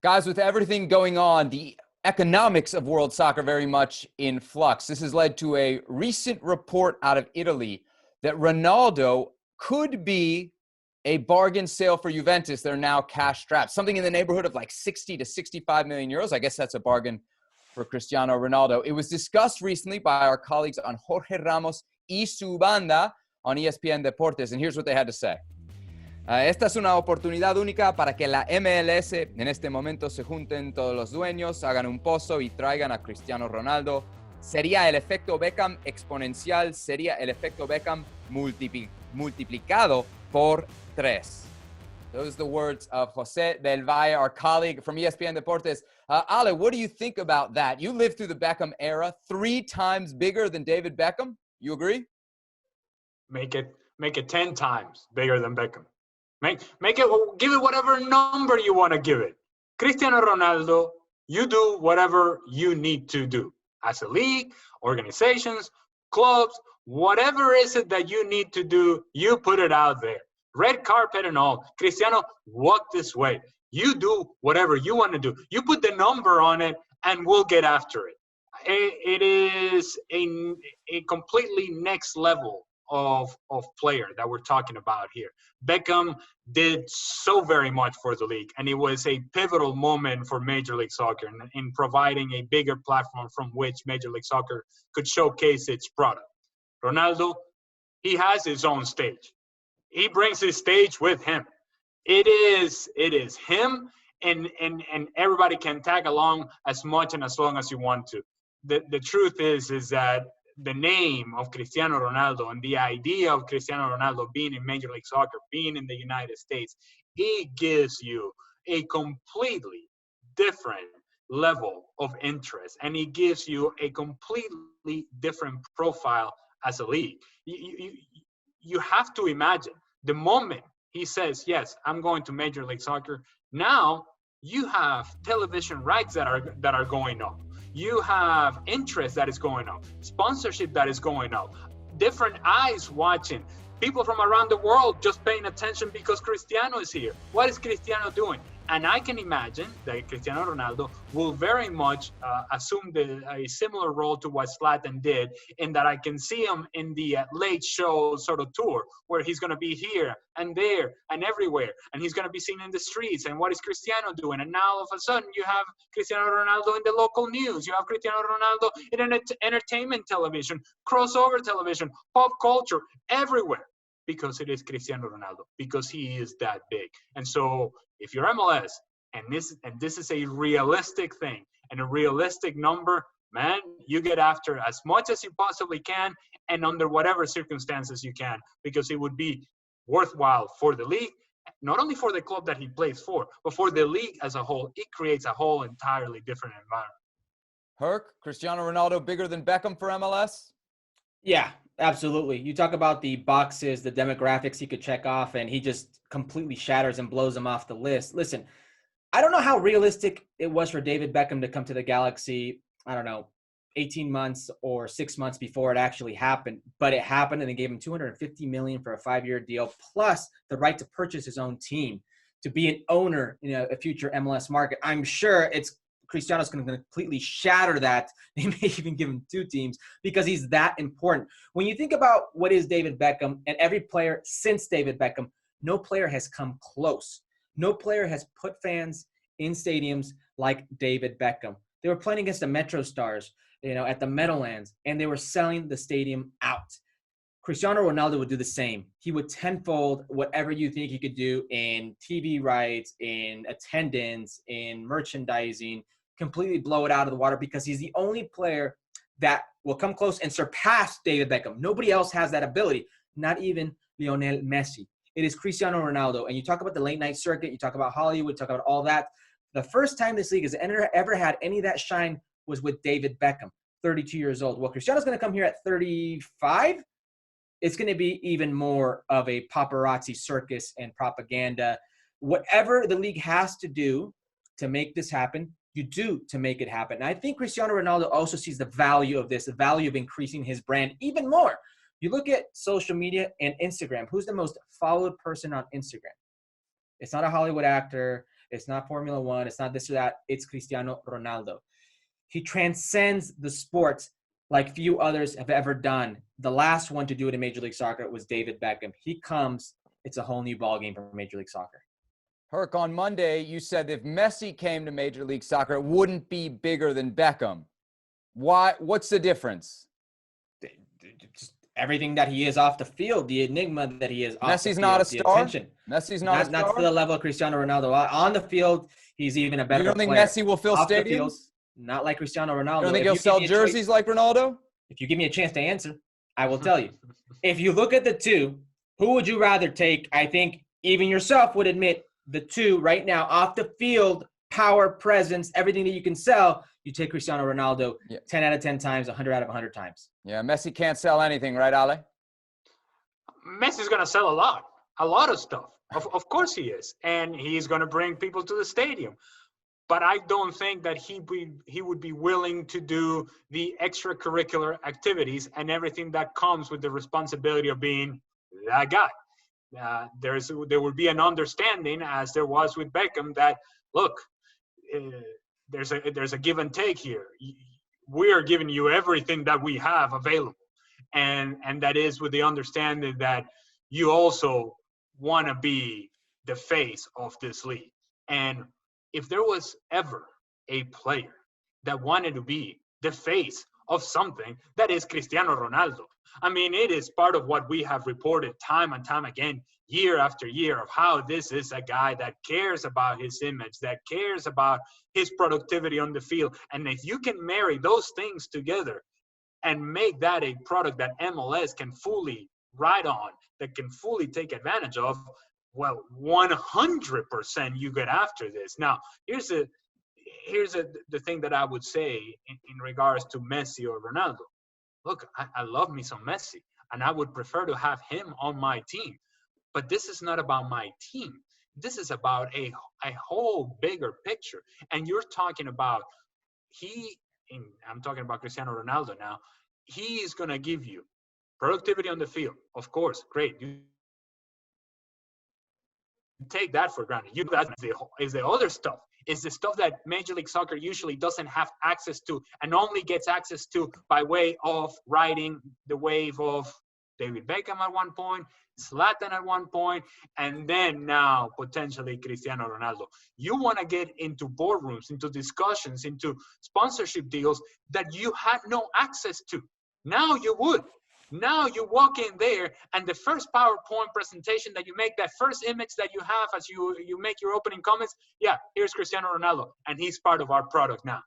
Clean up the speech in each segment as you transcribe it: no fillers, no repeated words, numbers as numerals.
Guys, with everything going on, the economics of world soccer very much in flux. This has led to a recent report out of Italy that Ronaldo could be a bargain sale for Juventus. They're now cash strapped, something in the neighborhood of like 60 to 65 million euros. I guess that's a bargain for Cristiano Ronaldo. It was discussed recently by our colleagues on Jorge Ramos y su banda on ESPN Deportes, and here's what they had to say. Esta es una oportunidad única para que la MLS en este momento se junten todos los dueños, hagan un pozo y traigan a Cristiano Ronaldo. Sería el efecto Beckham exponencial, sería el efecto Beckham multiplicado por 3. Those are the words of José del Valle, our colleague from ESPN Deportes. Ale, what do you think about that? You lived through the Beckham era, 3 times bigger than David Beckham. You agree? Make it 10 times bigger than Beckham. Make it, give it whatever number you want to give it. Cristiano Ronaldo, you do whatever you need to do. As a league, organizations, clubs, whatever is it that you need to do, you put it out there. Red carpet and all. Cristiano, walk this way. You do whatever you want to do. You put the number on it and we'll get after it. It is a completely next level of player that we're talking about here. Beckham did so very much for the league, and it was a pivotal moment for Major League Soccer in providing a bigger platform from which Major League Soccer could showcase its product. Ronaldo, he has his own stage. He brings his stage with him. It is him, and everybody can tag along as much and as long as you want to. The truth is that the name of Cristiano Ronaldo and the idea of Cristiano Ronaldo being in Major League Soccer, being in the United States, it gives you a completely different level of interest, and it gives you a completely different profile as a league. You have to imagine the moment he says, yes, I'm going to Major League Soccer, now you have television rights that are going up. You have interest that is going up, sponsorship that is going up, different eyes watching, people from around the world just paying attention because Cristiano is here. What is Cristiano doing? And I can imagine that Cristiano Ronaldo will very much assume a similar role to what Zlatan did, in that I can see him in the late show sort of tour, where he's going to be here and there and everywhere, and he's going to be seen in the streets. And what is Cristiano doing? And now all of a sudden you have Cristiano Ronaldo in the local news. You have Cristiano Ronaldo in entertainment television, crossover television, pop culture, everywhere. Because it is Cristiano Ronaldo, because he is that big. And so if you're MLS and this is a realistic thing and a realistic number, man, you get after as much as you possibly can and under whatever circumstances you can, because it would be worthwhile for the league, not only for the club that he plays for, but for the league as a whole. It creates a whole entirely different environment. Herc, Cristiano Ronaldo bigger than Beckham for MLS? Yeah, absolutely. You talk about the boxes, the demographics he could check off, and he just completely shatters and blows them off the list. Listen, I don't know how realistic it was for David Beckham to come to the Galaxy, 18 months or 6 months before it actually happened, but it happened, and they gave him $250 million for a 5-year deal, plus the right to purchase his own team, to be an owner in a future MLS market. I'm sure Cristiano's going to completely shatter that. They may even give him 2 teams because he's that important. When you think about what is David Beckham, and every player since David Beckham, no player has come close. No player has put fans in stadiums like David Beckham. They were playing against the Metro Stars, at the Meadowlands, and they were selling the stadium out. Cristiano Ronaldo would do the same. He would tenfold whatever you think he could do in TV rights, in attendance, in merchandising, completely blow it out of the water, because he's the only player that will come close and surpass David Beckham. Nobody else has that ability, not even Lionel Messi. It is Cristiano Ronaldo. And you talk about the late night circuit, you talk about Hollywood, talk about all that. The first time this league has ever had any of that shine was with David Beckham, 32 years old. Well, Cristiano's going to come here at 35. It's going to be even more of a paparazzi circus and propaganda. Whatever the league has to do to make this happen, you do to make it happen. And I think Cristiano Ronaldo also sees the value of this, the value of increasing his brand even more. You look at social media and Instagram. Who's the most followed person on Instagram? It's not a Hollywood actor. It's not Formula One. It's not this or that. It's Cristiano Ronaldo. He transcends the sports like few others have ever done. The last one to do it in Major League Soccer was David Beckham. He comes, it's a whole new ballgame for Major League Soccer. Herc, on Monday, you said if Messi came to Major League Soccer, it wouldn't be bigger than Beckham. Why? What's the difference? Just everything that he is off the field, the enigma that he is off Messi's the field, not a the star? attention. Messi's not a star? Not to the level of Cristiano Ronaldo. On the field, he's even a better player. You don't think Messi will fill off stadiums? the field, not like Cristiano Ronaldo. You don't think If he'll sell give me a jerseys like Ronaldo? If you give me a chance to answer, I will tell you. If you look at the two, who would you rather take? I think even yourself would admit the two right now off the field, power, presence, everything that you can sell, you take Cristiano Ronaldo 10 out of 10 times, 100 out of 100 times. Yeah, Messi can't sell anything, right, Ale? Messi's going to sell a lot of stuff. Of course he is. And he's going to bring people to the stadium. But I don't think that he would be willing to do the extracurricular activities and everything that comes with the responsibility of being that guy. There would be an understanding, as there was with Beckham, that look, there's a give and take here. We are giving you everything that we have available, and that is with the understanding that you also want to be the face of this league. And if there was ever a player that wanted to be the face of something, that is Cristiano Ronaldo. I mean, it is part of what we have reported time and time again, year after year, of how this is a guy that cares about his image, that cares about his productivity on the field. And if you can marry those things together and make that a product that MLS can fully ride on, that can fully take advantage of, well, 100% you get after this. Now, here's the thing that I would say in regards to Messi or Ronaldo. Look, I love me some Messi, and I would prefer to have him on my team. But this is not about my team. This is about a whole bigger picture. And you're talking about I'm talking about Cristiano Ronaldo now. He is going to give you productivity on the field. Of course, great. You take that for granted. That is the other stuff. Is the stuff that Major League Soccer usually doesn't have access to, and only gets access to by way of riding the wave of David Beckham at one point, Zlatan at one point, and then now potentially Cristiano Ronaldo. You want to get into boardrooms, into discussions, into sponsorship deals that you had no access to. Now you would. Now you walk in there, and the first PowerPoint presentation that you make, that first image that you have as you make your opening comments, yeah, here's Cristiano Ronaldo, and he's part of our product now.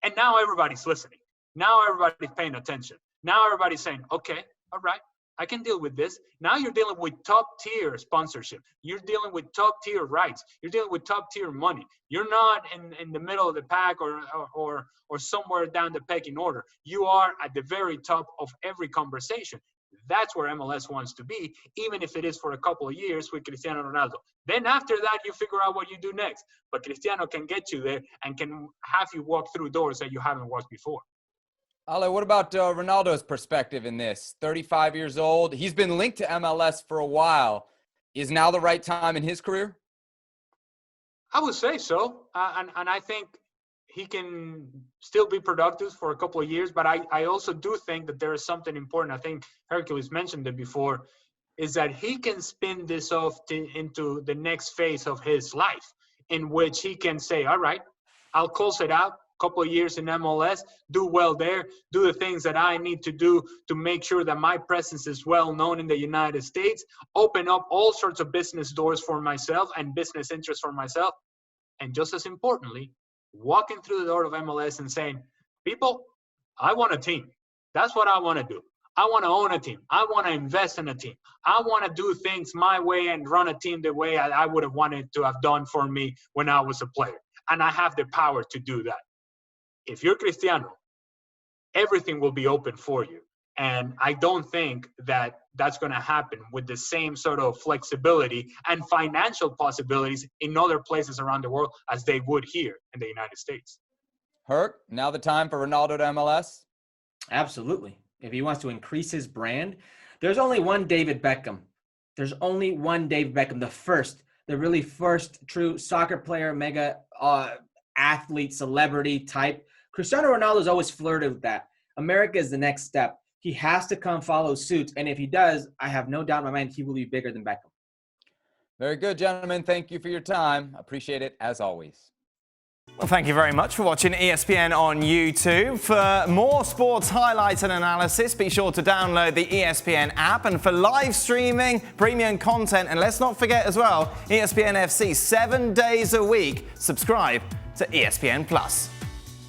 And now everybody's listening. Now everybody's paying attention. Now everybody's saying, okay, all right, I can deal with this. Now you're dealing with top-tier sponsorship. You're dealing with top-tier rights. You're dealing with top-tier money. You're not in the middle of the pack or somewhere down the pecking order. You are at the very top of every conversation. That's where MLS wants to be, even if it is for a couple of years with Cristiano Ronaldo. Then after that, you figure out what you do next. But Cristiano can get you there and can have you walk through doors that you haven't walked before. Ale, what about Ronaldo's perspective in this? 35 years old. He's been linked to MLS for a while. Is now the right time in his career? I would say so. And I think he can still be productive for a couple of years. But I also do think that there is something important. I think Hercules mentioned it before, is that he can spin this off into the next phase of his life, in which he can say, all right, I'll close it out. Couple of years in MLS, do well there, do the things that I need to do to make sure that my presence is well known in the United States, open up all sorts of business doors for myself and business interests for myself. And just as importantly, walking through the door of MLS and saying, people, I want a team. That's what I want to do. I want to own a team. I want to invest in a team. I want to do things my way and run a team the way I would have wanted to have done for me when I was a player. And I have the power to do that. If you're Cristiano, everything will be open for you. And I don't think that that's going to happen with the same sort of flexibility and financial possibilities in other places around the world as they would here in the United States. Herc, now the time for Ronaldo to MLS? Absolutely. If he wants to increase his brand, there's only one David Beckham. There's only one David Beckham, the first the really first true soccer player, mega athlete, celebrity type. Cristiano Ronaldo's always flirted with that. America is the next step. He has to come follow suit. And if he does, I have no doubt in my mind he will be bigger than Beckham. Very good, gentlemen. Thank you for your time. Appreciate it as always. Well, thank you very much for watching ESPN on YouTube. For more sports highlights and analysis, be sure to download the ESPN app. And for live streaming, premium content, and let's not forget as well, ESPN FC 7 days a week. Subscribe to ESPN Plus.